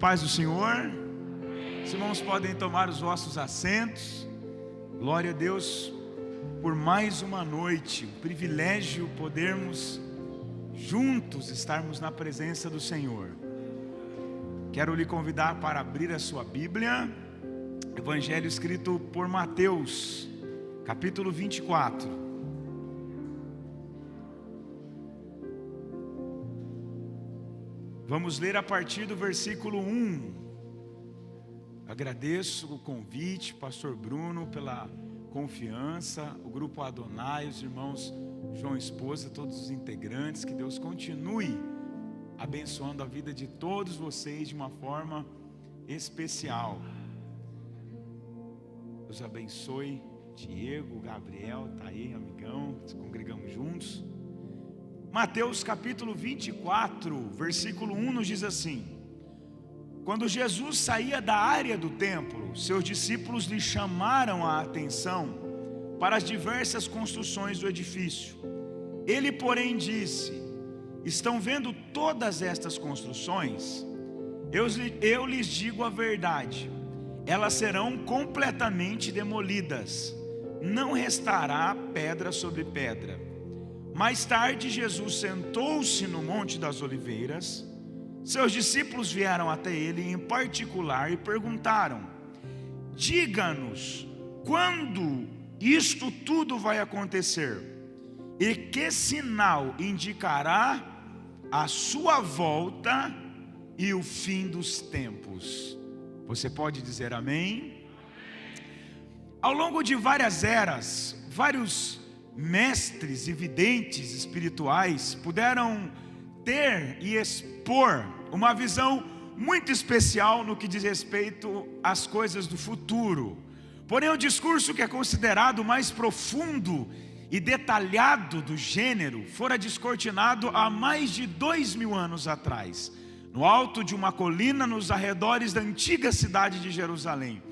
paz do Senhor. Os irmãos podem tomar os vossos assentos. Glória a Deus por mais uma noite, um privilégio podermos juntos estarmos na presença do Senhor. Quero lhe convidar para abrir a sua Bíblia, Evangelho escrito por Mateus, capítulo 24. Vamos ler a partir do versículo 1. Agradeço o convite, pastor Bruno, pela confiança, o grupo Adonai, os irmãos João Esposa, todos os integrantes. Que Deus continue abençoando a vida de todos vocês de uma forma especial. Deus abençoe Diego, Gabriel, tá aí, amigão, nos congregamos juntos. Mateus capítulo 24, versículo 1 nos diz assim: quando Jesus saía da área do templo, seus discípulos lhe chamaram a atenção para as diversas construções do edifício. Ele, porém, disse: estão vendo todas estas construções? Eu lhes digo a verdade, elas serão completamente demolidas, não restará pedra sobre pedra. Mais tarde, Jesus sentou-se no Monte das Oliveiras. Seus discípulos vieram até ele em particular e perguntaram: diga-nos, quando isto tudo vai acontecer? E que sinal indicará a sua volta e o fim dos tempos? Você pode dizer amém? Ao longo de várias eras, vários mestres e videntes espirituais puderam ter e expor uma visão muito especial no que diz respeito às coisas do futuro. Porém, o discurso que é considerado o mais profundo e detalhado do gênero fora descortinado há mais de 2000 anos atrás, no alto de uma colina nos arredores da antiga cidade de Jerusalém,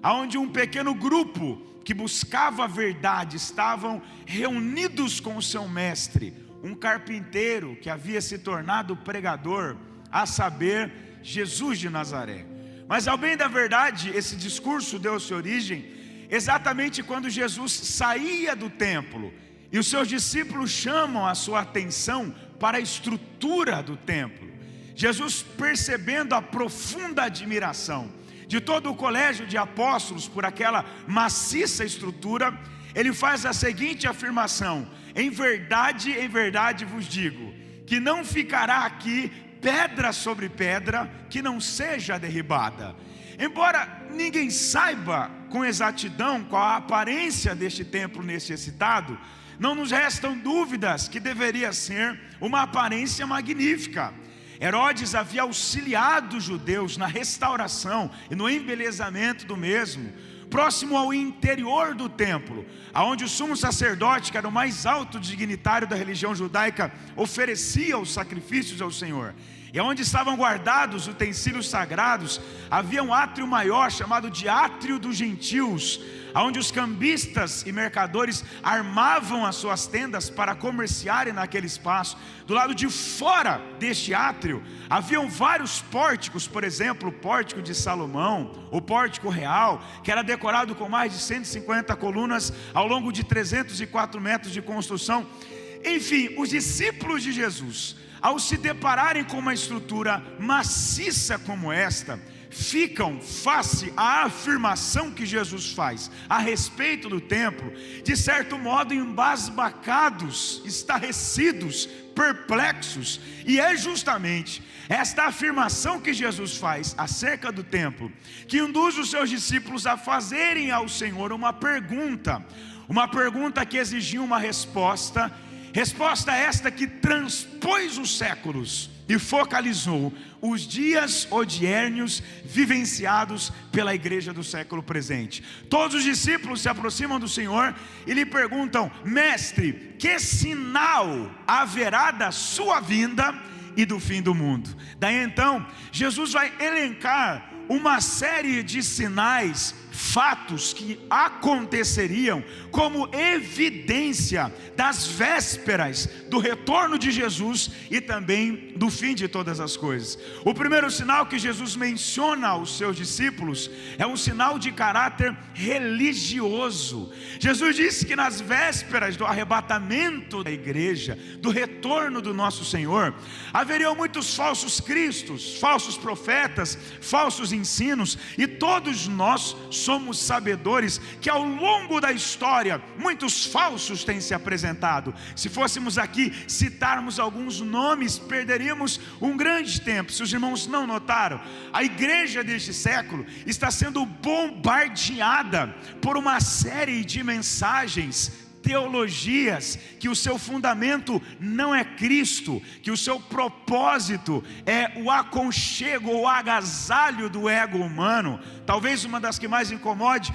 onde um pequeno grupo que buscava a verdade estavam reunidos com o seu mestre, um carpinteiro que havia se tornado pregador, a saber, Jesus de Nazaré. Mas ao bem da verdade, esse discurso deu-se origem exatamente quando Jesus saía do templo, e os seus discípulos chamam a sua atenção para a estrutura do templo. Jesus, percebendo a profunda admiração de todo o colégio de apóstolos por aquela maciça estrutura, ele faz a seguinte afirmação: em verdade vos digo, que não ficará aqui pedra sobre pedra que não seja derribada. Embora ninguém saiba com exatidão qual a aparência deste templo necessitado, não nos restam dúvidas que deveria ser uma aparência magnífica. Herodes havia auxiliado os judeus na restauração e no embelezamento do mesmo, próximo ao interior do templo, aonde o sumo sacerdote, que era o mais alto dignitário da religião judaica, oferecia os sacrifícios ao Senhor, e onde estavam guardados utensílios sagrados, havia um átrio maior chamado de átrio dos gentios, onde os cambistas e mercadores armavam as suas tendas para comerciarem naquele espaço. Do lado de fora deste átrio haviam vários pórticos, por exemplo, o pórtico de Salomão, o pórtico real, que era decorado com mais de 150 colunas ao longo de 304 metros de construção. Enfim, os discípulos de Jesus, ao se depararem com uma estrutura maciça como esta, ficam face à afirmação que Jesus faz a respeito do templo, de certo modo embasbacados, estarrecidos, perplexos. E é justamente esta afirmação que Jesus faz acerca do templo que induz os seus discípulos a fazerem ao Senhor uma pergunta que exigia uma resposta esta que transpôs os séculos e focalizou os dias odiérnios vivenciados pela igreja do século presente. Todos os discípulos se aproximam do Senhor e lhe perguntam: mestre, que sinal haverá da sua vinda e do fim do mundo? Daí então, Jesus vai elencar uma série de sinais fatos que aconteceriam como evidência das vésperas do retorno de Jesus e também do fim de todas as coisas. O primeiro sinal que Jesus menciona aos seus discípulos é um sinal de caráter religioso. Jesus disse que nas vésperas do arrebatamento da igreja, do retorno do nosso Senhor, haveriam muitos falsos cristos, falsos profetas, falsos ensinos, e todos nós somos sabedores que ao longo da história muitos falsos têm se apresentado. Se fôssemos aqui citarmos alguns nomes, perderíamos um grande tempo. Se os irmãos não notaram, a igreja deste século está sendo bombardeada por uma série de mensagens, teologias, que o seu fundamento não é Cristo, que o seu propósito é o aconchego, o agasalho do ego humano. Talvez uma das que mais incomode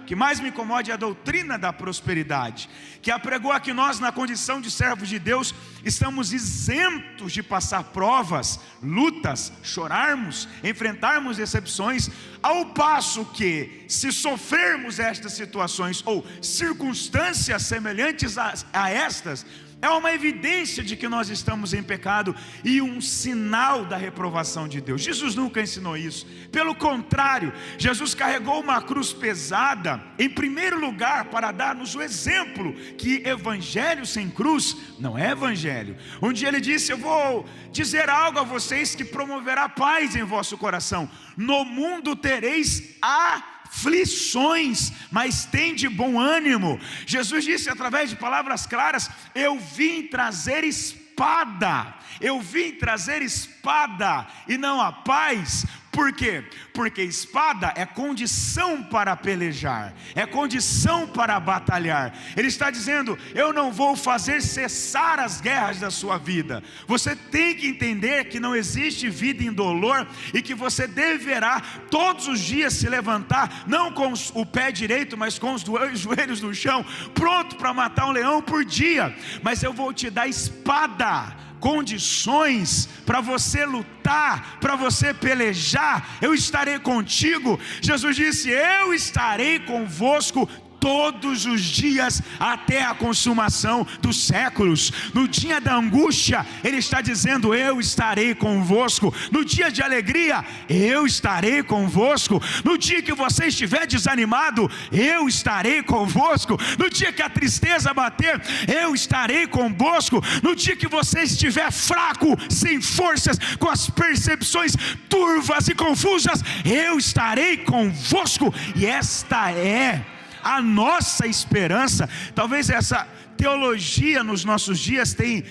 que mais me incomode é a doutrina da prosperidade, que apregou a que nós, na condição de servos de Deus, estamos isentos de passar provas, lutas, chorarmos, enfrentarmos decepções, ao passo que, se sofrermos estas situações ou circunstâncias semelhantes a estas, é uma evidência de que nós estamos em pecado e um sinal da reprovação de Deus. Jesus nunca ensinou isso. Pelo contrário, Jesus carregou uma cruz pesada, em primeiro lugar, para dar-nos o exemplo que evangelho sem cruz não é evangelho. Um dia ele disse: eu vou dizer algo a vocês que promoverá paz em vosso coração. No mundo tereis aflições, mas tem de bom ânimo. Jesus disse através de palavras claras: eu vim trazer espada, eu vim trazer espada e não a paz. Por quê? Porque espada é condição para pelejar, é condição para batalhar. Ele está dizendo: eu não vou fazer cessar as guerras da sua vida. Você tem que entender que não existe vida indolor e que você deverá todos os dias se levantar, não com o pé direito, mas com os dois joelhos no chão, pronto para matar um leão por dia. Mas eu vou te dar espada, condições para você lutar, para você pelejar. Eu estarei contigo. Jesus disse: eu estarei convosco todos os dias até a consumação dos séculos. No dia da angústia, Ele está dizendo: eu estarei convosco. No dia de alegria, eu estarei convosco. No dia que você estiver desanimado, eu estarei convosco. No dia que a tristeza bater, eu estarei convosco. No dia que você estiver fraco, sem forças, com as percepções turvas e confusas, eu estarei convosco. E esta é a nossa esperança. Talvez essa teologia nos nossos dias tem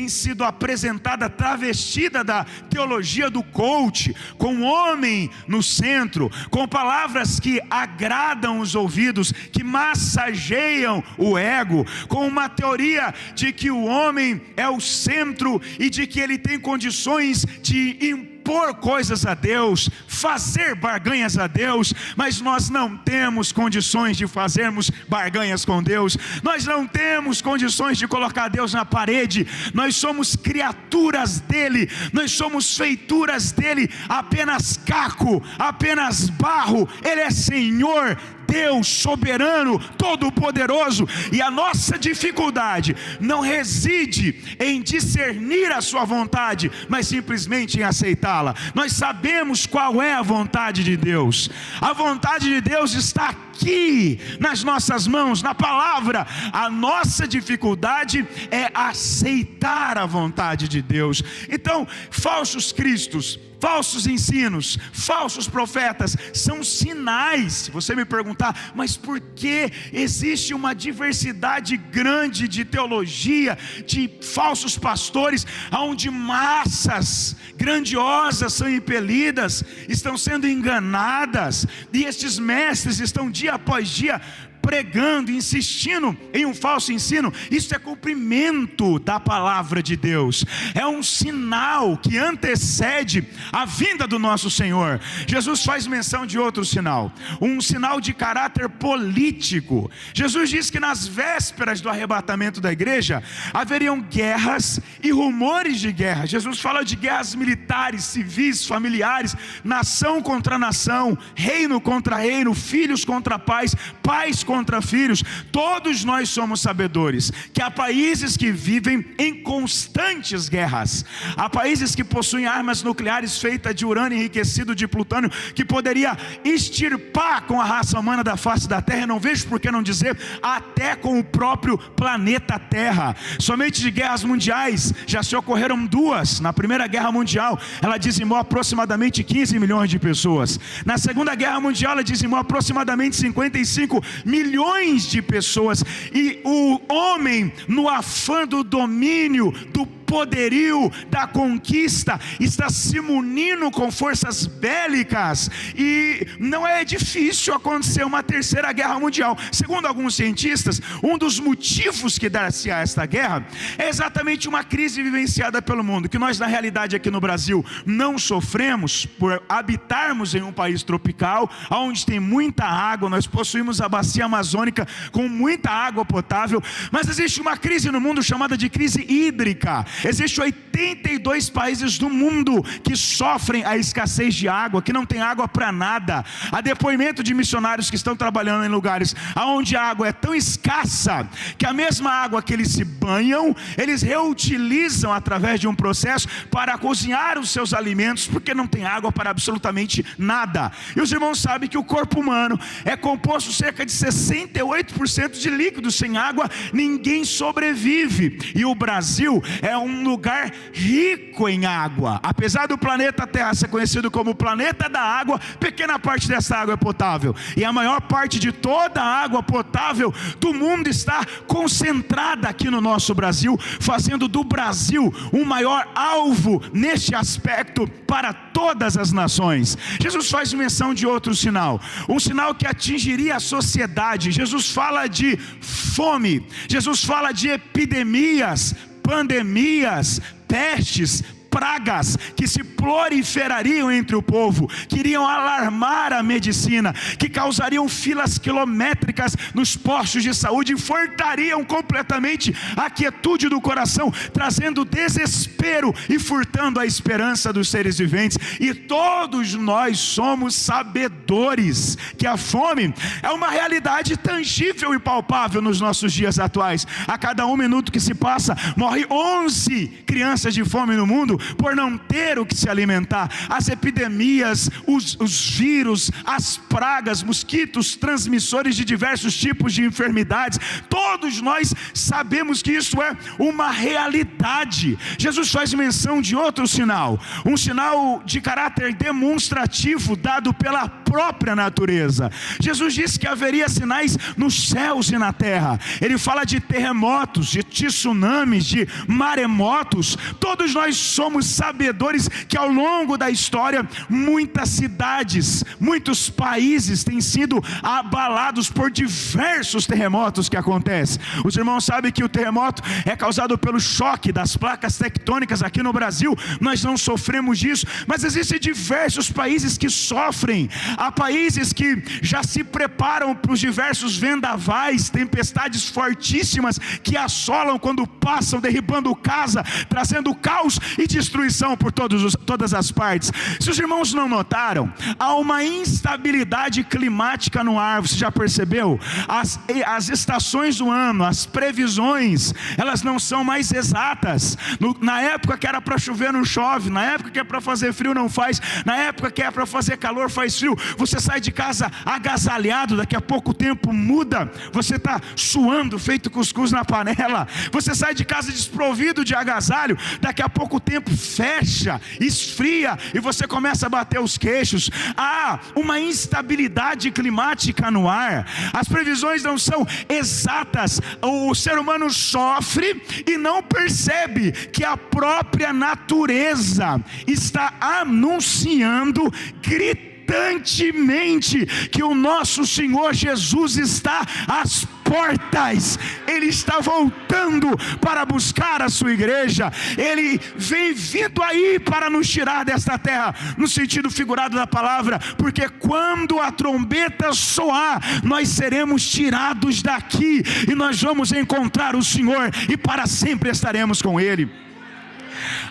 sido apresentada, travestida da teologia do coach, com o homem no centro, com palavras que agradam os ouvidos, que massageiam o ego, com uma teoria de que o homem é o centro e de que ele tem condições de impor coisas a Deus, fazer barganhas a Deus. Mas nós não temos condições de fazermos barganhas com Deus. Nós não temos condições de colocar Deus na parede. Nós somos criaturas dele, nós somos feituras dele, apenas caco, apenas barro. Ele é Senhor, Deus soberano, todo-poderoso, e a nossa dificuldade não reside em discernir a sua vontade, mas simplesmente em aceitá-la. Nós sabemos qual é a vontade de Deus. A vontade de Deus está aqui nas nossas mãos, na palavra. A nossa dificuldade é aceitar a vontade de Deus. Então, falsos cristos, falsos ensinos, falsos profetas são sinais. Se você me perguntar: mas por que existe uma diversidade grande de teologia, de falsos pastores, onde massas grandiosas são impelidas, estão sendo enganadas, e estes mestres estão dia após dia pregando, insistindo em um falso ensino, isso é cumprimento da palavra de Deus, é um sinal que antecede a vinda do nosso Senhor. Jesus faz menção de outro sinal, um sinal de caráter político. Jesus diz que nas vésperas do arrebatamento da igreja haveriam guerras e rumores de guerra. Jesus fala de guerras militares, civis, familiares, nação contra nação, reino contra reino, filhos contra pais, pais contra filhos. Todos nós somos sabedores que há países que vivem em constantes guerras, há países que possuem armas nucleares feitas de urânio enriquecido de plutônio, que poderia extirpar com a raça humana da face da terra. Não vejo por que não dizer até com o próprio planeta Terra. Somente de guerras mundiais já se ocorreram duas. Na Primeira Guerra Mundial ela dizimou aproximadamente 15 milhões de pessoas. Na Segunda Guerra Mundial ela dizimou aproximadamente 55 milhões de pessoas. E o homem, no afã do domínio, do poderio, da conquista, está se munindo com forças bélicas, e não é difícil acontecer uma terceira guerra mundial. Segundo alguns cientistas, um dos motivos que dá-se a esta guerra é exatamente uma crise vivenciada pelo mundo, que nós na realidade aqui no Brasil não sofremos por habitarmos em um país tropical, onde tem muita água. Nós possuímos a bacia amazônica com muita água potável, mas existe uma crise no mundo chamada de crise hídrica. Existem 82 países do mundo que sofrem a escassez de água, que não tem água para nada. Há depoimento de missionários que estão trabalhando em lugares onde a água é tão escassa, que a mesma água que eles se banham, eles reutilizam através de um processo para cozinhar os seus alimentos, porque não tem água para absolutamente nada. E os irmãos sabem que o corpo humano é composto cerca de 68% de líquido. Sem água ninguém sobrevive, e o Brasil é um lugar rico em água. Apesar do planeta Terra ser conhecido como o planeta da água, pequena parte dessa água é potável, e a maior parte de toda a água potável do mundo está concentrada aqui no nosso Brasil, fazendo do Brasil um maior alvo neste aspecto para todas as nações. Jesus faz menção de outro sinal, um sinal que atingiria a sociedade. Jesus fala de fome, Jesus fala de epidemias, pandemias, pestes, pragas que se proliferariam entre o povo, que iriam alarmar a medicina, que causariam filas quilométricas nos postos de saúde, e furtariam completamente a quietude do coração, trazendo desespero e furtando a esperança dos seres viventes. E todos nós somos sabedores que a fome é uma realidade tangível e palpável nos nossos dias atuais. A cada 1 minuto que se passa, morre 11 crianças de fome no mundo por não ter o que se alimentar. As epidemias, os vírus, as pragas, mosquitos, transmissores de diversos tipos de enfermidades, todos nós sabemos que isso é uma realidade. Jesus faz menção de outro sinal, um sinal de caráter demonstrativo dado pela própria natureza. Jesus disse que haveria sinais nos céus e na terra. Ele fala de terremotos, de tsunamis, de maremotos. Todos nós somos sabedores que ao longo da história muitas cidades, muitos países têm sido abalados por diversos terremotos que acontecem. Os irmãos sabem que o terremoto é causado pelo choque das placas tectônicas. Aqui no Brasil nós não sofremos disso, mas existem diversos países que sofrem. Há países que já se preparam para os diversos vendavais, tempestades fortíssimas que assolam quando passam, derribando casa, trazendo caos e destruição por todas as partes. Se os irmãos não notaram, há uma instabilidade climática no ar. Você já percebeu? As estações do ano, as previsões, elas não são mais exatas. Na época que era para chover não chove, na época que é para fazer frio não faz, na época que é para fazer calor faz frio. Você sai de casa agasalhado, daqui a pouco tempo muda, você está suando feito cuscuz na panela. Você sai de casa desprovido de agasalho, daqui a pouco tempo fecha, esfria e você começa a bater os queixos. Há uma instabilidade climática no ar, as previsões não são exatas. O ser humano sofre e não percebe que a própria natureza está anunciando, gritando constantemente que o nosso Senhor Jesus está às portas, Ele está voltando para buscar a sua igreja. Ele vem vindo aí para nos tirar desta terra, no sentido figurado da palavra, porque quando a trombeta soar, nós seremos tirados daqui, e nós vamos encontrar o Senhor, e para sempre estaremos com Ele.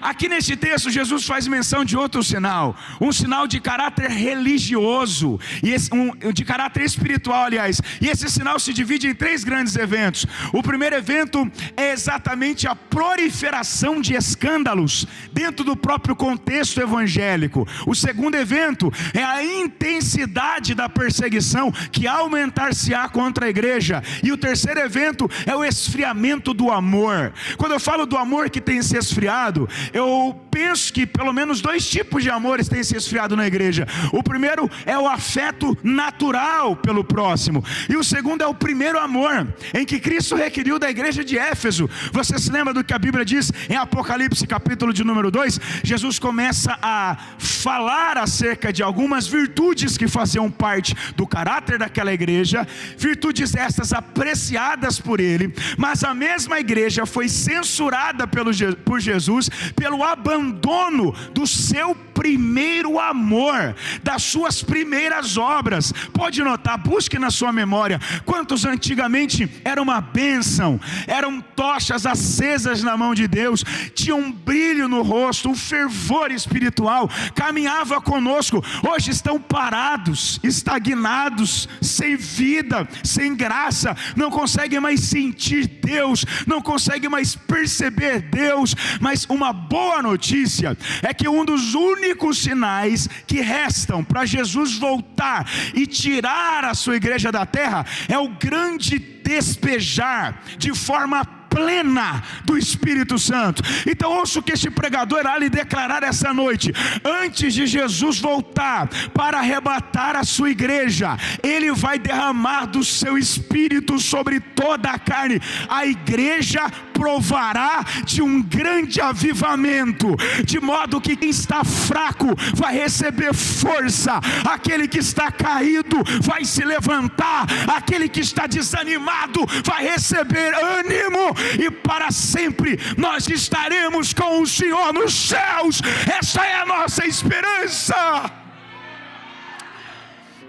Aqui nesse texto, Jesus faz menção de outro sinal, um sinal de caráter religioso, e de caráter espiritual, aliás. E esse sinal se divide em 3 grandes eventos. O primeiro evento é exatamente a proliferação de escândalos dentro do próprio contexto evangélico. O segundo evento é a intensidade da perseguição que aumentar-se-á contra a igreja. E o terceiro evento é o esfriamento do amor. Quando eu falo do amor que tem se esfriado, eu penso que pelo menos 2 tipos de amores têm se esfriado na igreja. O primeiro é o afeto natural pelo próximo, e o segundo é o primeiro amor, em que Cristo requeriu da igreja de Éfeso. Você se lembra do que a Bíblia diz em Apocalipse capítulo de número 2? Jesus começa a falar acerca de algumas virtudes que faziam parte do caráter daquela igreja, virtudes estas apreciadas por ele, mas a mesma igreja foi censurada por Jesus pelo abandono do seu primeiro amor, das suas primeiras obras. Pode notar, busque na sua memória, quantos antigamente eram uma bênção, eram tochas acesas na mão de Deus, tinham um brilho no rosto, um fervor espiritual, caminhava conosco, hoje estão parados, estagnados, sem vida, sem graça, não conseguem mais sentir Deus, não conseguem mais perceber Deus. Mas uma boa notícia é que um dos únicos sinais que restam para Jesus voltar e tirar a sua igreja da terra é o grande despejar de forma plena do Espírito Santo. Então ouça o que este pregador irá lhe declarar essa noite. Antes de Jesus voltar para arrebatar a sua igreja, Ele vai derramar do seu Espírito sobre toda a carne. A igreja provará de um grande avivamento, de modo que quem está fraco vai receber força, aquele que está caído vai se levantar, aquele que está desanimado vai receber ânimo, e para sempre nós estaremos com o Senhor nos céus. Essa é a nossa esperança.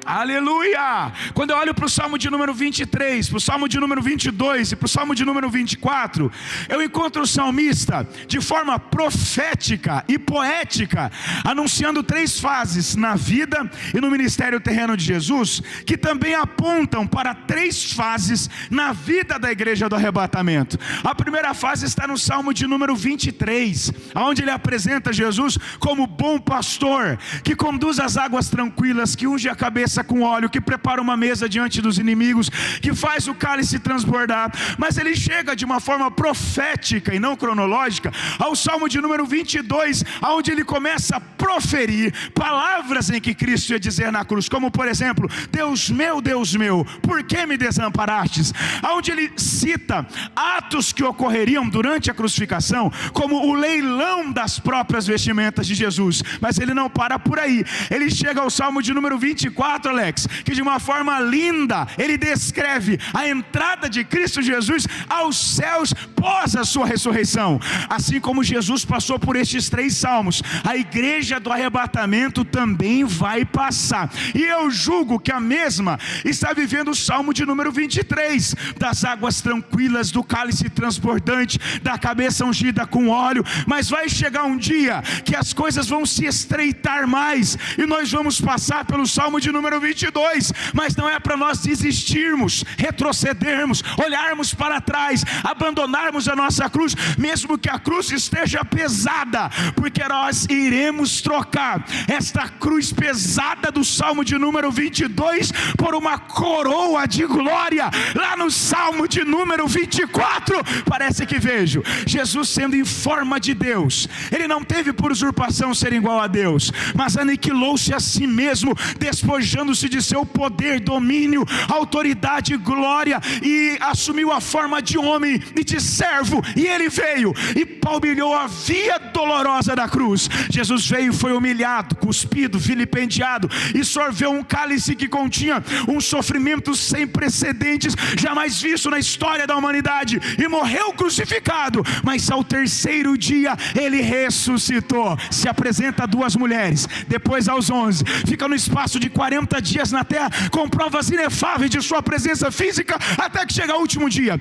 Aleluia! Quando eu olho para o Salmo de número 23, para o Salmo de número 22 e para o Salmo de número 24, eu encontro o salmista de forma profética e poética, anunciando 3 fases na vida e no ministério terreno de Jesus, que também apontam para 3 fases na vida da igreja do arrebatamento. A primeira fase está no Salmo de número 23, onde ele apresenta Jesus como bom pastor, que conduz as águas tranquilas, que unge a cabeça com óleo, que prepara uma mesa diante dos inimigos, que faz o cálice transbordar. Mas ele chega de uma forma profética e não cronológica ao Salmo de número 22, onde ele começa a proferir palavras em que Cristo ia dizer na cruz, como por exemplo: Deus meu, por que me desamparastes? Onde ele cita atos que ocorreriam durante a crucificação, como o leilão das próprias vestimentas de Jesus. Mas ele não para por aí, ele chega ao Salmo de número 24, Alex, que de uma forma linda ele descreve a entrada de Cristo Jesus aos céus pós a sua ressurreição. Assim como Jesus passou por estes 3 salmos, a igreja do arrebatamento também vai passar, e eu julgo que a mesma está vivendo o Salmo de número 23, das águas tranquilas, do cálice transbordante, da cabeça ungida com óleo. Mas vai chegar um dia que as coisas vão se estreitar mais, e nós vamos passar pelo Salmo de número 22, mas não é para nós desistirmos, retrocedermos, olharmos para trás, abandonarmos a nossa cruz, mesmo que a cruz esteja pesada, porque nós iremos trocar esta cruz pesada do Salmo de número 22 por uma coroa de glória, lá no Salmo de número 24, parece que vejo Jesus sendo em forma de Deus. Ele não teve por usurpação ser igual a Deus, mas aniquilou-se a si mesmo, despojando despojando-se de seu poder, domínio, autoridade e glória, e assumiu a forma de homem e de servo, e ele veio e palmilhou a via dolorosa da cruz. Jesus veio, foi humilhado, cuspido, vilipendiado, e sorveu um cálice que continha um sofrimento sem precedentes, jamais visto na história da humanidade, e morreu crucificado, mas ao terceiro dia ele ressuscitou. Se apresenta a 2 mulheres, depois aos 11, fica no espaço de 40 dias na terra, com provas inefáveis de sua presença física, até que chega o último dia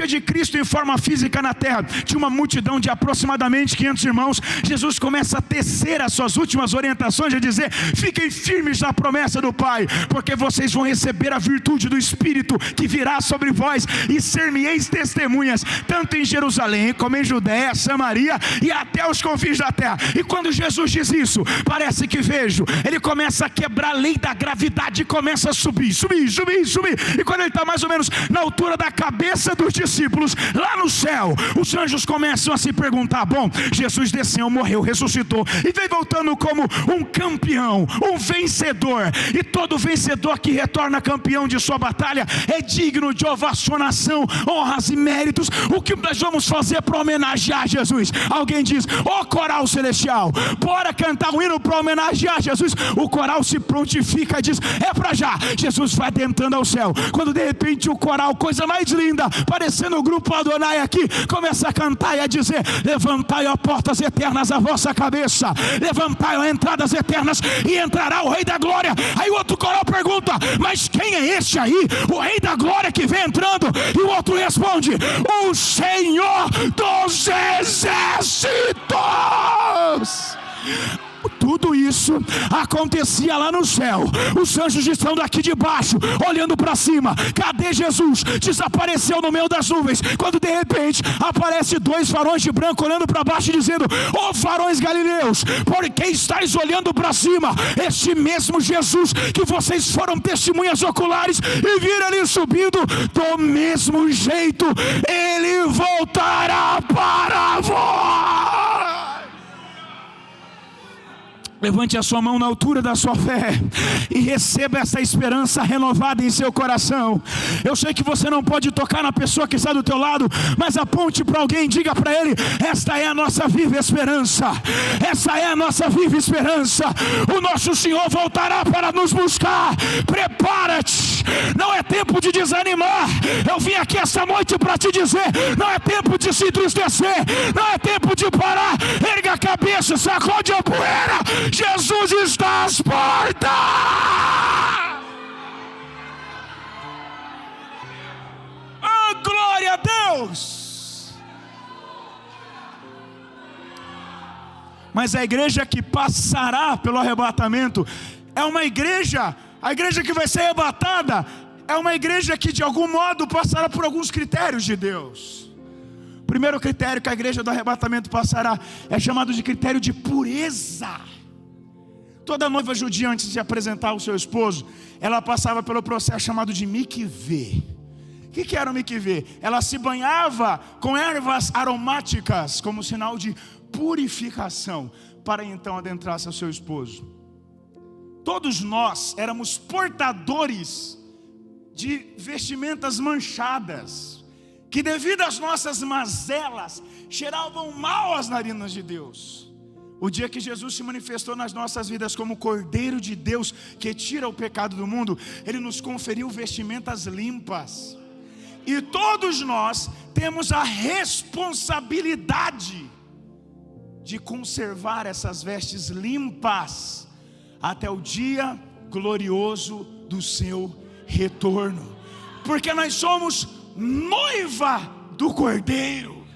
de Cristo em forma física na terra. Tinha uma multidão de aproximadamente 500 irmãos. Jesus começa a tecer as suas últimas orientações, a dizer: fiquem firmes na promessa do Pai, porque vocês vão receber a virtude do Espírito que virá sobre vós, e ser-me-eis testemunhas, tanto em Jerusalém, como em Judéia, Samaria e até os confins da terra. E quando Jesus diz isso, parece que vejo, ele começa a quebrar a lei da gravidade e começa a subir, e quando ele está mais ou menos na altura da cabeça dos discípulos, lá no céu, os anjos começam a se perguntar: bom, Jesus desceu, morreu, ressuscitou, e vem voltando como um campeão, um vencedor, e todo vencedor que retorna campeão de sua batalha é digno de ovacionação, honras e méritos. O que nós vamos fazer para homenagear Jesus? Alguém diz: ô coral celestial, bora cantar um hino para homenagear Jesus. O coral se prontifica e diz: é para já. Jesus vai adentrando ao céu, quando de repente o coral, coisa mais linda, parecendo o grupo Adonai aqui, começa a cantar e a dizer: levantai, ó portas eternas, a vossa cabeça, levantai, ó entradas eternas, e entrará o Rei da Glória. Aí o outro coral pergunta: mas quem é esse aí, o Rei da Glória que vem entrando? E o outro responde: o Senhor dos Exércitos. Tudo isso acontecia lá no céu. Os anjos estão daqui de baixo, olhando para cima. Cadê Jesus? Desapareceu no meio das nuvens. Quando de repente aparece 2 varões de branco olhando para baixo e dizendo: ó varões galileus, por que estáis olhando para cima? Este mesmo Jesus que vocês foram testemunhas oculares e viram ele subindo, do mesmo jeito ele voltará para vós. Levante a sua mão na altura da sua fé e receba essa esperança renovada em seu coração. Eu sei que você não pode tocar na pessoa que está do teu lado, mas aponte para alguém e diga para ele: esta é a nossa viva esperança. Essa é a nossa viva esperança. O nosso Senhor voltará para nos buscar. Prepara-te. Não é tempo de desanimar. Eu vim aqui esta noite para te dizer: não é tempo de se entristecer. Não é tempo de parar. Erga a cabeça, sacode a poeira. Jesus está às portas. Oh, glória a Deus. Mas a igreja que passará pelo arrebatamento é uma igreja, a igreja que vai ser arrebatada é uma igreja que de algum modo passará por alguns critérios de Deus. O primeiro critério que a igreja do arrebatamento passará é chamado de critério de pureza. Toda noiva judia, antes de apresentar o seu esposo, ela passava pelo processo chamado de mikvê. O que era o mikvê? Ela se banhava com ervas aromáticas como sinal de purificação, para então adentrar-se ao seu esposo. Todos nós éramos portadores de vestimentas manchadas, que devido às nossas mazelas cheiravam mal às narinas de Deus. O dia que Jesus se manifestou nas nossas vidas como Cordeiro de Deus que tira o pecado do mundo, Ele nos conferiu vestimentas limpas. E todos nós temos a responsabilidade de conservar essas vestes limpas até o dia glorioso do seu retorno. Porque nós somos noiva do Cordeiro.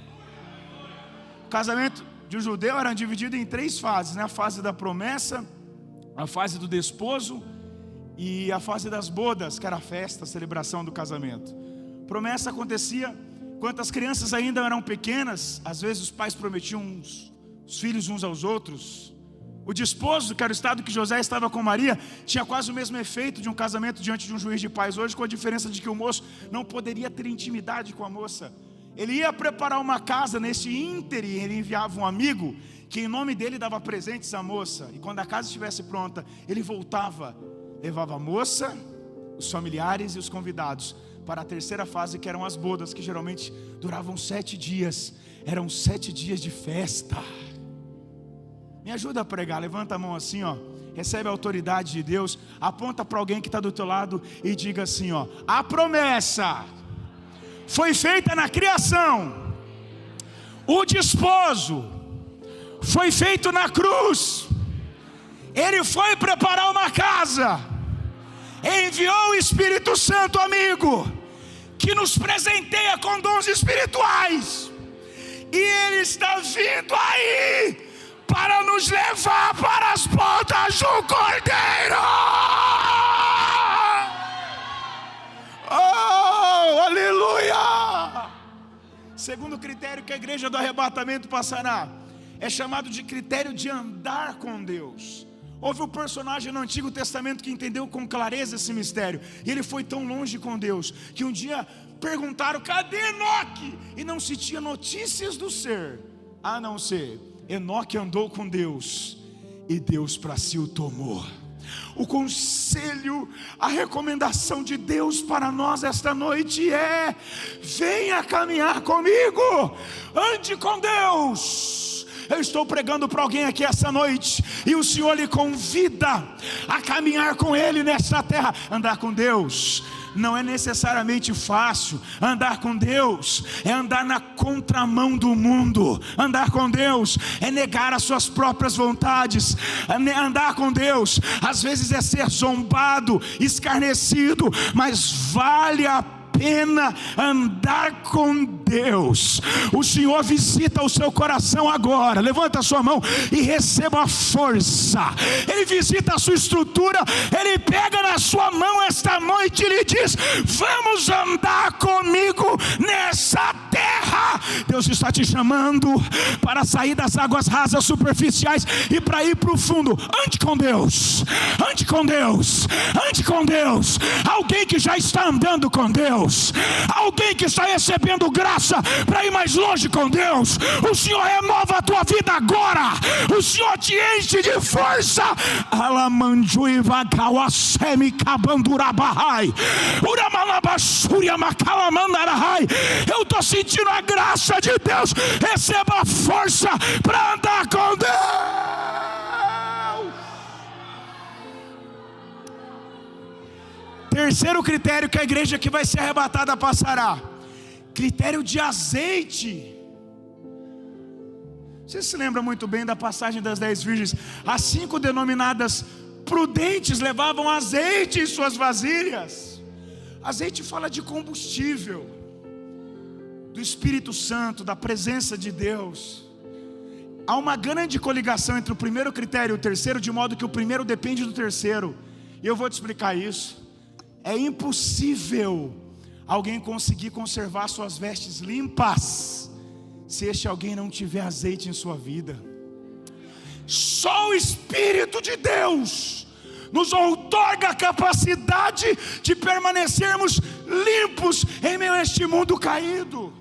O casamento de um judeu era dividido em 3 fases, né? A fase da promessa, a fase do desposo e a fase das bodas, que era a festa, a celebração do casamento. Promessa acontecia quando as crianças ainda eram pequenas. Às vezes os pais prometiam os filhos uns aos outros. O desposo, que era o estado que José estava com Maria, tinha quase o mesmo efeito de um casamento diante de um juiz de paz hoje, com a diferença de que o moço não poderia ter intimidade com a moça. Ele ia preparar uma casa, nesse ínterim ele enviava um amigo, que em nome dele dava presentes à moça, e quando a casa estivesse pronta, ele voltava levava a moça, os familiares e os convidados para a terceira fase, que eram as bodas, que geralmente duravam 7 dias. Eram 7 dias de festa. Me ajuda a pregar, levanta a mão assim, ó. Recebe a autoridade de Deus, aponta para alguém que está do teu lado e diga assim, ó: a promessa foi feita na criação, o desposo foi feito na cruz, Ele foi preparar uma casa, enviou o Espírito Santo, amigo, que nos presenteia com dons espirituais, e Ele está vindo aí para nos levar para as bodas do Cordeiro. Oh, aleluia! Segundo critério que a igreja do arrebatamento passará é chamado de critério de andar com Deus. Houve um personagem no Antigo Testamento que entendeu com clareza esse mistério, e ele foi tão longe com Deus que um dia perguntaram: cadê Enoque? E não se tinha notícias do ser, a não ser Enoque andou com Deus e Deus para si o tomou. O conselho, a recomendação de Deus para nós esta noite é: venha caminhar comigo, ande com Deus. Eu estou pregando para alguém aqui essa noite, e o Senhor lhe convida a caminhar com Ele nesta terra. Andar com Deus não é necessariamente fácil. Andar com Deus é andar na contramão do mundo. Andar com Deus é negar as suas próprias vontades. Andar com Deus às vezes é ser zombado, escarnecido, mas vale a pena andar com Deus. O Senhor visita o seu coração agora. Levanta a sua mão e receba a força. Ele visita a sua estrutura. Ele pega na sua mão esta noite e lhe diz: vamos andar comigo nessa terra. Deus está te chamando para sair das águas rasas superficiais e para ir para o fundo. Ande com Deus, ande com Deus, ande com Deus. Alguém que já está andando com Deus, alguém que está recebendo graça para ir mais longe com Deus. O Senhor renova a tua vida agora. O Senhor te enche de força. Eu estou sentindo a graça de Deus. Receba força para andar com Deus. Terceiro critério que a igreja que vai ser arrebatada passará: critério de azeite. Você se lembra muito bem da passagem das 10 virgens? As 5 denominadas prudentes levavam azeite em suas vasilhas. Azeite fala de combustível, do Espírito Santo, da presença de Deus. Há uma grande coligação entre o primeiro critério e o terceiro, de modo que o primeiro depende do terceiro. E eu vou te explicar isso. É impossível alguém conseguir conservar suas vestes limpas se este alguém não tiver azeite em sua vida. Só o Espírito de Deus nos outorga a capacidade de permanecermos limpos em meio a este mundo caído.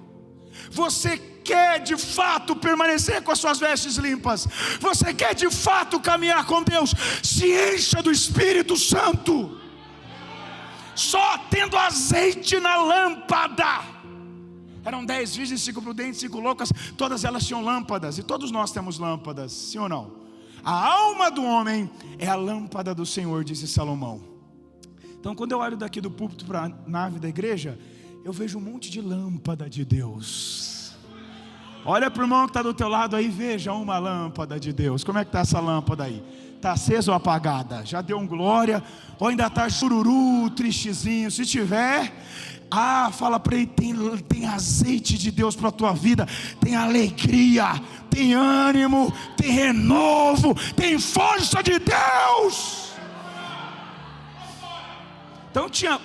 Você quer de fato permanecer com as suas vestes limpas? Você quer de fato caminhar com Deus? Se encha do Espírito Santo. Só tendo azeite na lâmpada. Eram 10 virgens, 5 prudentes, 5 loucas. Todas elas tinham lâmpadas. E todos nós temos lâmpadas, sim ou não? A alma do homem é a lâmpada do Senhor, disse Salomão. Então quando eu olho daqui do púlpito para a nave da igreja, eu vejo um monte de lâmpada de Deus. Olha para o irmão que está do teu lado aí, veja uma lâmpada de Deus. Como é que está essa lâmpada aí? Está acesa ou apagada? Já deu um glória? Ou ainda está chururu, tristezinho? Se tiver, fala para ele: tem azeite de Deus para a tua vida. Tem alegria, tem ânimo, tem renovo, tem força de Deus. Então tinha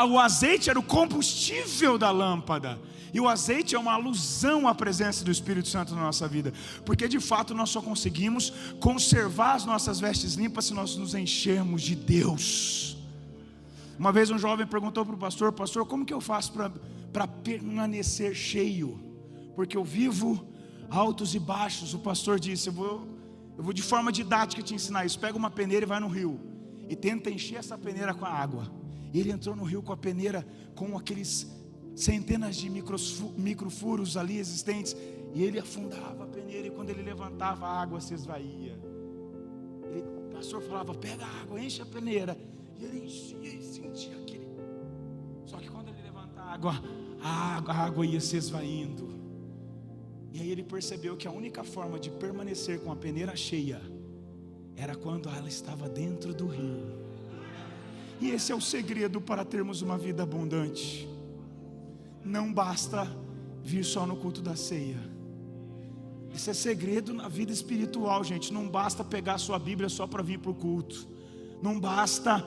o azeite era o combustível da lâmpada. E o azeite é uma alusão à presença do Espírito Santo na nossa vida, porque de fato nós só conseguimos conservar as nossas vestes limpas se nós nos enchermos de Deus. Uma vez um jovem perguntou para o pastor: pastor, como que eu faço para permanecer cheio? Porque eu vivo altos e baixos. O pastor disse: eu vou de forma didática te ensinar isso. Pega uma peneira e vai no rio e tenta encher essa peneira com a água. E ele entrou no rio com a peneira, com aqueles centenas de microfuros ali existentes, e ele afundava a peneira, e quando ele levantava, a água se esvaía. O pastor falava: pega a água, enche a peneira, e ele enchia e sentia aquele. Só que quando ele levantava a água ia se esvaindo. E aí ele percebeu que a única forma de permanecer com a peneira cheia era quando ela estava dentro do rio. E esse é o segredo para termos uma vida abundante. Não basta vir só no culto da ceia. Esse é segredo na vida espiritual, gente. Não basta pegar a sua Bíblia só para vir para o culto. Não basta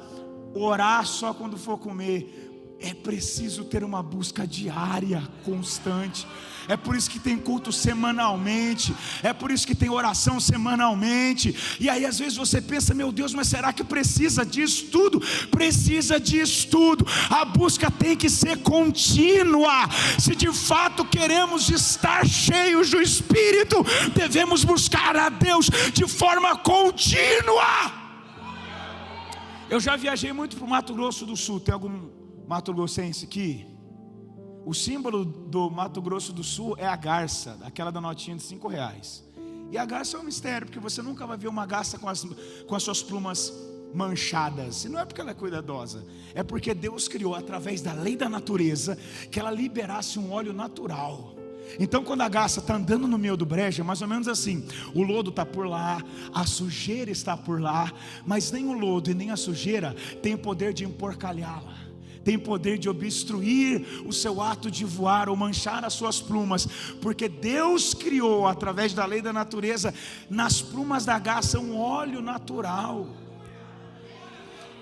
orar só quando for comer. É preciso ter uma busca diária, constante. É por isso que tem culto semanalmente. É por isso que tem oração semanalmente. E aí às vezes você pensa: meu Deus, mas será que precisa disso tudo? Precisa disso tudo. A busca tem que ser contínua. Se de fato queremos estar cheios do Espírito, devemos buscar a Deus de forma contínua. Eu já viajei muito para o Mato Grosso do Sul. Tem algum Mato Grossense aqui? O símbolo do Mato Grosso do Sul é a garça, aquela da notinha de R$5. E a garça é um mistério, porque você nunca vai ver uma garça com as suas plumas manchadas. E não é porque ela é cuidadosa, é porque Deus criou através da lei da natureza que ela liberasse um óleo natural. Então quando a garça está andando no meio do brejo, é mais ou menos assim: o lodo está por lá, a sujeira está por lá, mas nem o lodo e nem a sujeira tem o poder de emporcalhá-la, tem poder de obstruir o seu ato de voar ou manchar as suas plumas, porque Deus criou através da lei da natureza nas plumas da garça um óleo natural.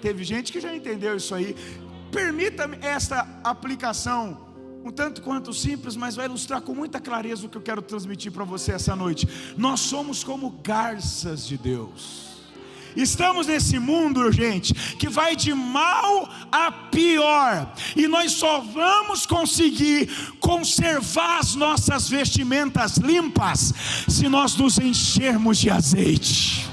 Teve gente que já entendeu isso aí. Permita-me esta aplicação um tanto quanto simples, mas vai ilustrar com muita clareza o que eu quero transmitir para você essa noite. Nós somos como garças de Deus. Estamos nesse mundo, gente, que vai de mal a pior, e nós só vamos conseguir conservar as nossas vestimentas limpas se nós nos enchermos de azeite.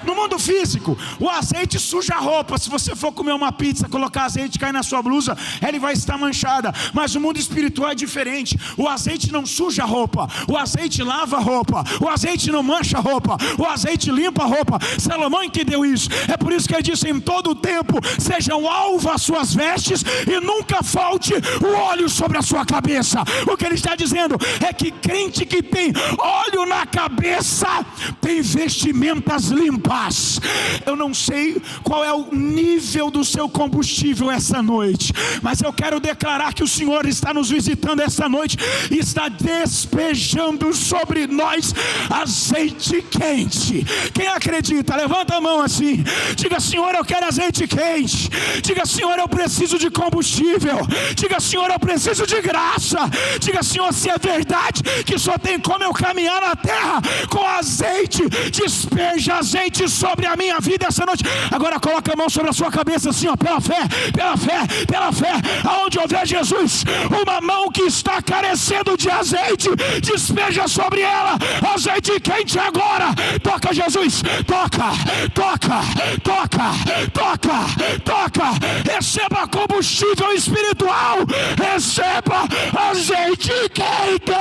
No mundo físico, o azeite suja a roupa. Se você for comer uma pizza, colocar azeite e cair na sua blusa, ela vai estar manchada. Mas o mundo espiritual é diferente. O azeite não suja a roupa, o azeite lava a roupa, o azeite não mancha a roupa, o azeite limpa a roupa. Salomão entendeu isso. É por isso que ele disse: em todo o tempo sejam alvas as suas vestes e nunca falte o óleo sobre a sua cabeça. O que ele está dizendo é que crente que tem óleo na cabeça tem vestimentas limpas. Eu não sei qual é o nível do seu combustível essa noite, mas eu quero declarar que o Senhor está nos visitando essa noite e está despejando sobre nós azeite quente. Quem acredita, levanta a mão assim, diga: Senhor, eu quero azeite quente. Diga: Senhor, eu preciso de combustível. Diga: Senhor, eu preciso de graça. Diga: Senhor, se é verdade que só tem como eu caminhar na terra com azeite, despeja azeite sobre a minha vida essa noite. Agora coloca a mão sobre a sua cabeça assim, ó, pela fé, pela fé, pela fé. Aonde houver Jesus, uma mão que está carecendo de azeite, despeja sobre ela azeite quente agora. Toca, Jesus, toca, toca, toca, toca, toca. Receba combustível espiritual, receba azeite quente.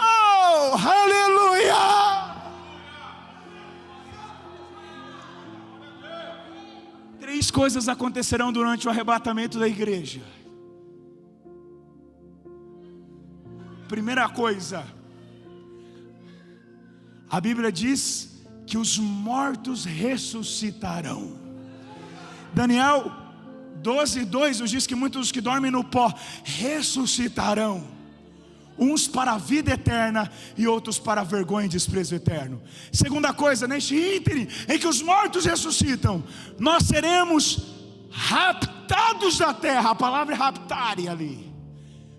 Oh, aleluia! 3 coisas acontecerão durante o arrebatamento da igreja. Primeira coisa, a Bíblia diz que os mortos ressuscitarão. Daniel 12:2 nos diz que muitos dos que dormem no pó ressuscitarão, uns para a vida eterna e outros para a vergonha e desprezo eterno. Segunda coisa, neste ínterim em que os mortos ressuscitam, nós seremos raptados da terra. A palavra é raptare ali.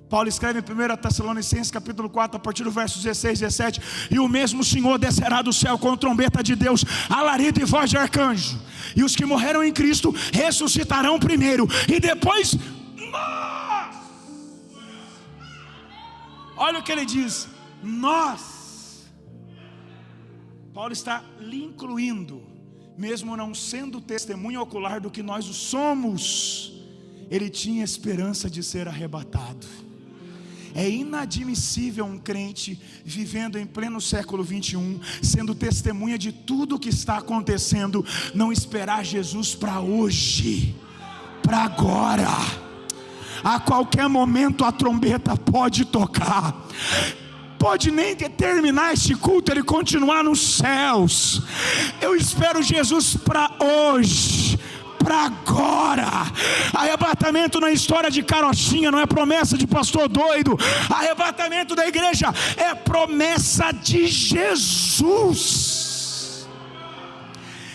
Paulo escreve em 1 Tessalonicenses capítulo 4, a partir do verso 16 e 17: e o mesmo Senhor descerá do céu com trombeta de Deus, alarido e voz de arcanjo, e os que morreram em Cristo ressuscitarão primeiro, e depois nós. Olha o que ele diz: nós. Paulo está lhe incluindo, mesmo não sendo testemunha ocular do que nós somos, ele tinha esperança de ser arrebatado. É inadmissível um crente vivendo em pleno século 21, sendo testemunha de tudo o que está acontecendo, não esperar Jesus para hoje, para agora. A qualquer momento a trombeta pode tocar, pode nem terminar este culto, ele continuar nos céus. Eu espero Jesus para hoje, para agora. Arrebatamento na história de carochinha, não é promessa de pastor doido. Arrebatamento da igreja é promessa de Jesus.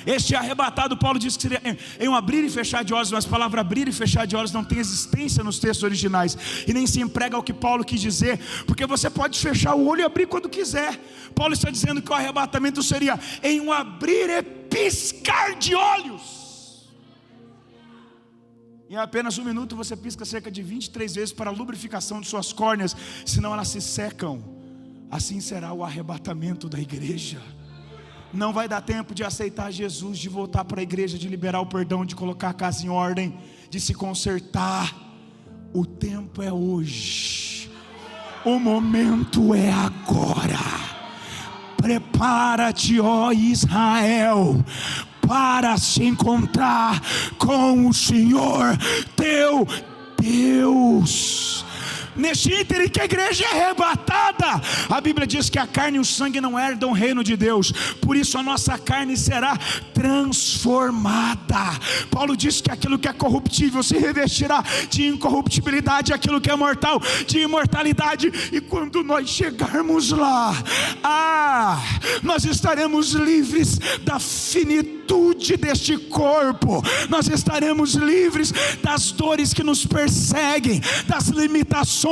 Este arrebatado, Paulo diz que seria em um abrir e fechar de olhos, mas a palavra abrir e fechar de olhos não tem existência nos textos originais, e nem se emprega o que Paulo quis dizer, porque você pode fechar o olho e abrir quando quiser. Paulo está dizendo que o arrebatamento seria em um abrir e piscar de olhos. Em apenas um minuto você pisca cerca de 23 vezes para a lubrificação de suas córneas, senão elas se secam. Assim será o arrebatamento da igreja. Não vai dar tempo de aceitar Jesus, de voltar para a igreja, de liberar o perdão, de colocar a casa em ordem, de se consertar. O tempo é hoje, o momento é agora. Prepara-te, ó Israel, para se encontrar com o Senhor teu Deus. Neste ínterim que a igreja é arrebatada, a Bíblia diz que a carne e o sangue não herdam o reino de Deus, por isso a nossa carne será transformada. Paulo diz que aquilo que é corruptível se revestirá de incorruptibilidade, aquilo que é mortal de imortalidade. E quando nós chegarmos lá, nós estaremos livres da finitude deste corpo, nós estaremos livres das dores que nos perseguem, das limitações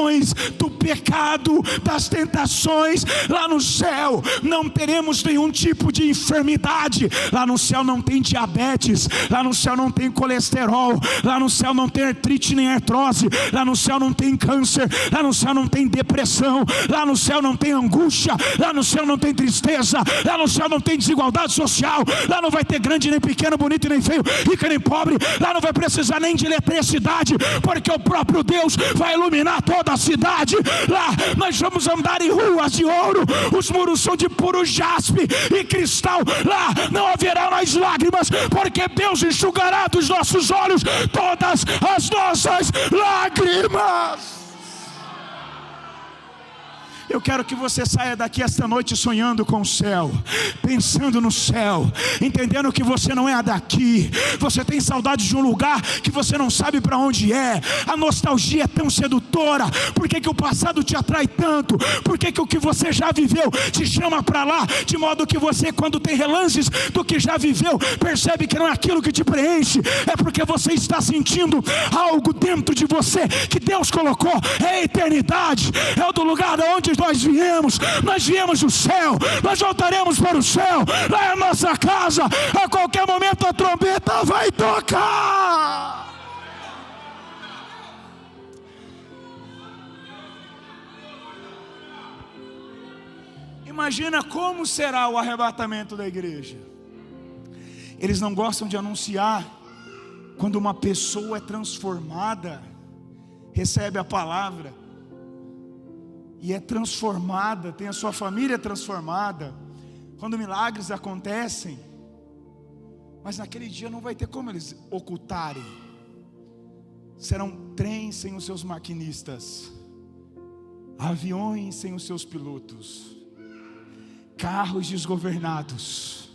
do pecado, das tentações. Lá no céu não teremos nenhum tipo de enfermidade. Lá no céu não tem diabetes, lá no céu não tem colesterol, lá no céu não tem artrite nem artrose, lá no céu não tem câncer, lá no céu não tem depressão, lá no céu não tem angústia, lá no céu não tem tristeza, lá no céu não tem desigualdade social, lá não vai ter grande nem pequeno, bonito nem feio, rico nem pobre, lá não vai precisar nem de eletricidade, porque o próprio Deus vai iluminar toda a cidade. Lá nós vamos andar em ruas de ouro, os muros são de puro jaspe e cristal. Lá não haverá mais lágrimas, porque Deus enxugará dos nossos olhos todas as nossas lágrimas. Eu quero que você saia daqui esta noite sonhando com o céu, pensando no céu, entendendo que você não é daqui. Você tem saudade de um lugar que você não sabe para onde é. A nostalgia é tão sedutora. Por que o passado te atrai tanto? Por que o que você já viveu te chama para lá? De modo que você, quando tem relances do que já viveu, percebe que não é aquilo que te preenche. É porque você está sentindo algo dentro de você que Deus colocou. É a eternidade, é o do lugar onde nós viemos do céu, nós voltaremos para o céu, lá é a nossa casa. A qualquer momento a trombeta vai tocar. Imagina como será o arrebatamento da igreja. Eles não gostam de anunciar quando uma pessoa é transformada, recebe a palavra e é transformada, tem a sua família transformada, quando milagres acontecem. Mas naquele dia não vai ter como eles ocultarem. Serão trens sem os seus maquinistas, aviões sem os seus pilotos, carros desgovernados,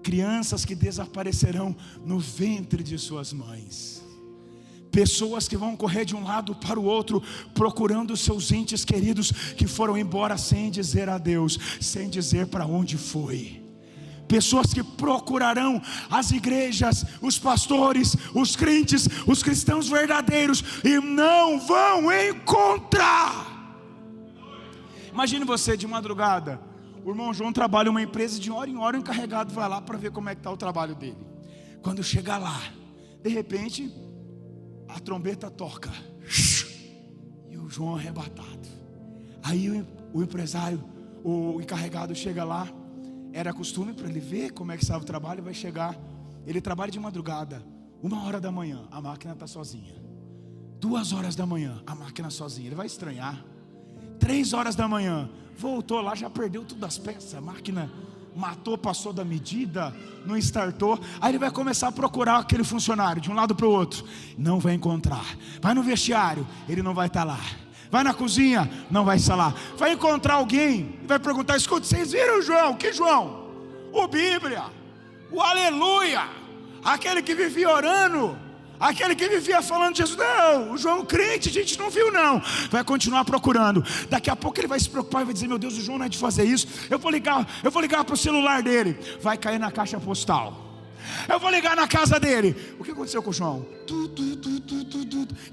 crianças que desaparecerão no ventre de suas mães, pessoas que vão correr de um lado para o outro, procurando seus entes queridos que foram embora sem dizer adeus, sem dizer para onde foi. Pessoas que procurarão as igrejas, os pastores, os crentes, os cristãos verdadeiros, e não vão encontrar. Imagine você de madrugada, o irmão João trabalha em uma empresa, de hora em hora o encarregado vai lá para ver como é que está o trabalho dele. Quando chegar lá, de repente a trombeta toca e o João arrebatado. Aí o empresário, o encarregado chega lá, Era costume para ele ver como é que estava o trabalho. Vai chegar, ele trabalha de madrugada, 1h da manhã, a máquina está sozinha. 2h da manhã, a máquina sozinha. Ele vai estranhar. 3h da manhã, voltou lá, já perdeu todas as peças. A máquina matou, passou da medida, não startou. Aí ele vai começar a procurar aquele funcionário de um lado para o outro. Não vai encontrar. Vai no vestiário, ele não vai estar lá. Vai na cozinha, não vai estar lá. Vai encontrar alguém e vai perguntar: escuta, vocês viram o João? Que João? O Bíblia, o Aleluia, aquele que vivia orando, aquele que vivia falando de Jesus. Não, o João crente, a gente não viu não. Vai continuar procurando. Daqui a pouco ele vai se preocupar e vai dizer: meu Deus, o João não é de fazer isso. Eu vou ligar para o celular dele. Vai cair na caixa postal. Eu vou ligar na casa dele. O que aconteceu com o João?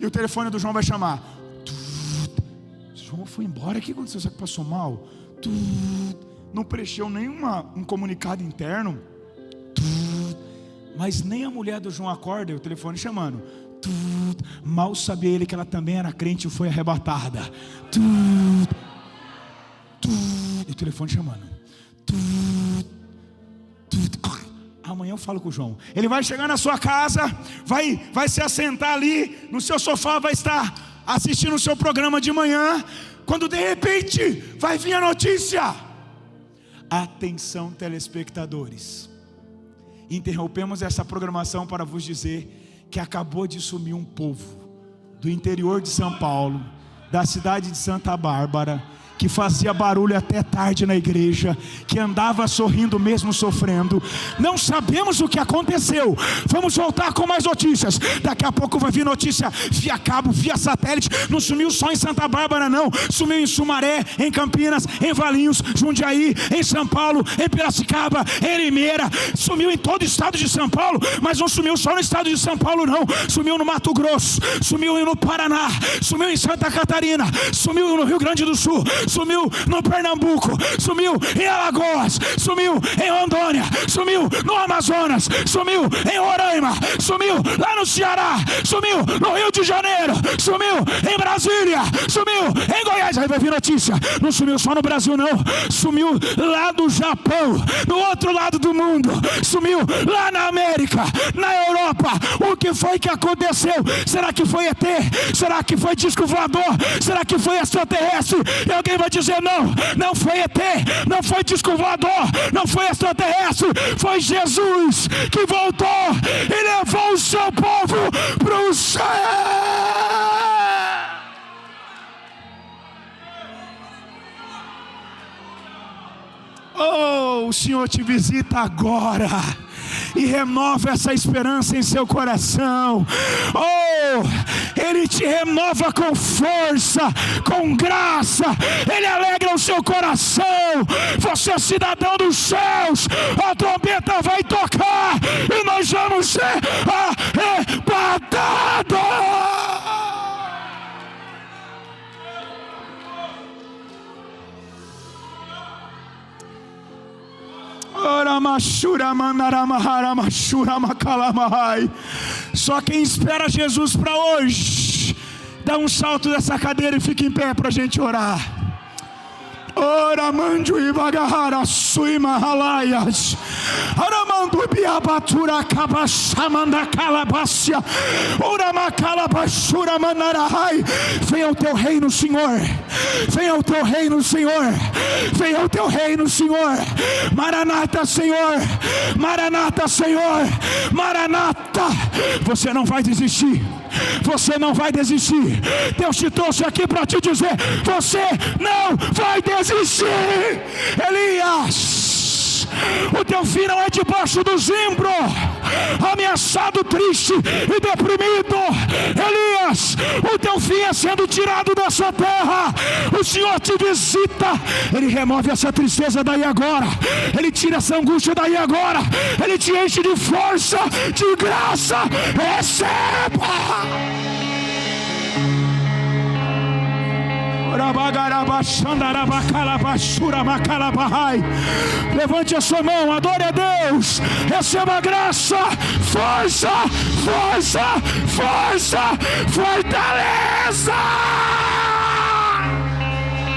E o telefone do João vai chamar. João foi embora. O que aconteceu? Será que passou mal? Não preencheu um comunicado interno. Mas nem a mulher do João acorda, e o telefone chamando. Mal sabia ele que ela também era crente e foi arrebatada. E o telefone chamando. Amanhã eu falo com o João. Ele vai chegar na sua casa, vai se assentar ali no seu sofá, vai estar assistindo o seu programa de manhã, quando de repente vai vir a notícia. Atenção, telespectadores, interrompemos essa programação para vos dizer que acabou de sumir um povo do interior de São Paulo, da cidade de Santa Bárbara, que fazia barulho até tarde na igreja, que andava sorrindo mesmo sofrendo. Não sabemos o que aconteceu. Vamos voltar com mais notícias. Daqui a pouco vai vir notícia via cabo, via satélite. Não sumiu só em Santa Bárbara não, sumiu em Sumaré, em Campinas, em Valinhos, Jundiaí, em São Paulo, em Piracicaba, em Limeira. Sumiu em todo o estado de São Paulo. Mas não sumiu só no estado de São Paulo não. Sumiu no Mato Grosso, sumiu no Paraná, sumiu em Santa Catarina, sumiu no Rio Grande do Sul, sumiu no Pernambuco, sumiu em Alagoas, sumiu em Rondônia, sumiu no Amazonas, sumiu em Roraima, sumiu lá no Ceará, sumiu no Rio de Janeiro, sumiu em Brasília, sumiu em Goiás. Aí vai vir notícia, não sumiu só no Brasil não, sumiu lá do Japão, no outro lado do mundo, sumiu lá na América, na Europa. O que foi que aconteceu? Será que foi ET? Será que foi disco voador? Será que foi extraterrestre? E alguém vai dizer: não, não foi ET, não foi disco voador, não foi extraterrestre, foi Jesus que voltou e levou o seu povo para o céu. Oh, o Senhor te visita agora e renova essa esperança em seu coração. Oh, Ele te renova com força, com graça. Ele alegra o seu coração. Você é cidadão dos céus. A trombeta vai tocar e nós vamos ser arrebatados. Só quem espera Jesus para hoje, dá um salto dessa cadeira e fica em pé para a gente orar. Ora mandu ibagahara suima halaias. Ora mandu biabatura kabashamanda calabacia. Ora macalabashura manarahai. Venha o teu reino, Senhor. Venha o teu reino, Senhor. Venha o teu reino, Senhor. Maranata, Senhor. Maranata, Senhor. Maranata. Você não vai desistir. Você não vai desistir. Deus te trouxe aqui para te dizer: você não vai desistir. Elias, o teu fim não é debaixo do zimbro, ameaçado, triste e deprimido. Elias, o teu fim é sendo tirado dessa terra. O Senhor te visita. Ele remove essa tristeza daí agora. Ele tira essa angústia daí agora. Ele te enche de força, de graça. Receba. Levante a sua mão, adore a Deus, receba graça, força, força, força, fortaleza.